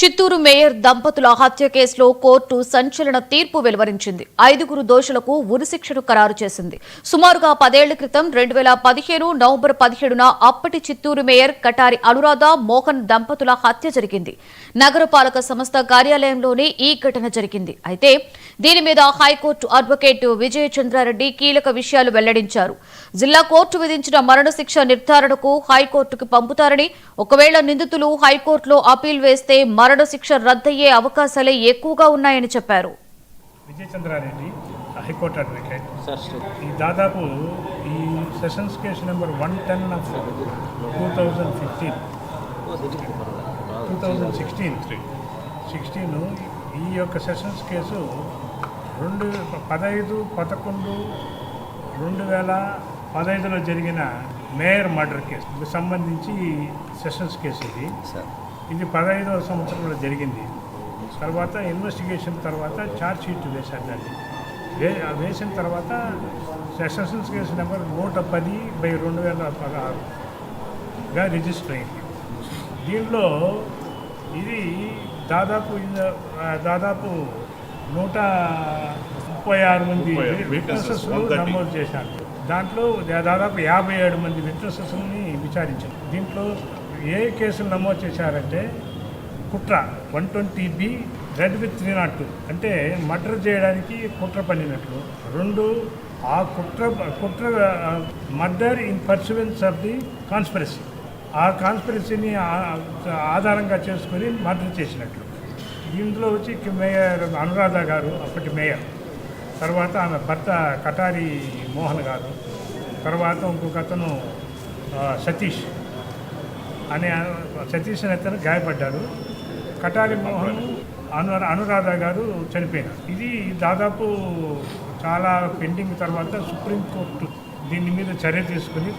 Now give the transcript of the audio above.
Chittoor mayor దంపతుల హత్య కేసులో కోర్టు సంచలన తీర్పు వెలువరించింది. 5 దోషులకు ఉరిశిక్షను ఖరారు చేసింది. సుమారుగా 10 ఏళ్ల క్రితం 2015 నవంబర్ 17న అప్పటి చిత్తూరు మేయర్ కటారి అనురాధ మోహన్ దంపతుల హత్య జరిగింది. నగరపాలక సంస్థ కార్యాలయంలోనే ఈ ఘటన జరిగింది. అయితే దీని మీద హైకోర్టు అడ్వకేట్ విజయ చంద్రారెడ్డి కీలక విషయాలు వెల్లడించారు. జిల్లా కోర్టు విధించిన మరణశిక్ష నిర్ధారణకు హైకోర్టుకు పంపుతారని, ఒకవేళ నిందితులు హైకోర్టులో అప్పీల్ వేస్తే మరణశిక్ష రద్దయ్యే అవకాశాలే ఎక్కువగా ఉన్నాయని చెప్పారు. విజయ చంద్రారెడ్డి హైకోర్టు అడ్వకేట్. ఈ దాదాపు ఈ సెషన్స్ కేసు నెంబర్ 110 ఆఫ్ 2016 ఈ యొక్క సెషన్స్ కేసు 15/11/2015లో జరిగిన మేయర్ మర్డర్ కేసు సంబంధించి సెషన్స్ కేసు ఇది 15వ సంవత్సరంలో జరిగింది. తర్వాత ఇన్వెస్టిగేషన్ తర్వాత ఛార్జ్ షీట్ వేశారు. దాన్ని వేసిన తర్వాత సెషన్స్ కేసు నెంబర్ 110/2016గా రిజిస్టర్ అయింది. దీంట్లో ఇది దాదాపు 136 మంది విట్నెసెస్ నమోదు చేశారు. దాంట్లో దాదాపు 57 మంది విట్నెసెస్ని విచారించారు. దీంట్లో ఏ కేసులు నమోదు చేశారంటే కుట్ర 120B రెడ్ విత్ 302 అంటే మర్డర్ చేయడానికి కుట్ర పన్నినట్లు. 2 ఆ కుట్ర murder in పర్సువెన్స్ of the conspiracy, ఆ కాన్స్పిరసీని ఆధారంగా చేసుకుని మర్డర్ చేసినట్లు. దీంట్లో వచ్చి మేయర్ అనురాధ గారు అప్పటి మేయర్, తర్వాత ఆమె భర్త కటారి మోహన్ గారు, తర్వాత ఇంకొక అతను సతీష్ అనే అతను గాయపడ్డారు. కటారి మోహన్ అనురాధ గారు చనిపోయినారు. ఇది దాదాపు చాలా పెండింగ్ తర్వాత సుప్రీంకోర్టు దీని మీద చర్య తీసుకుని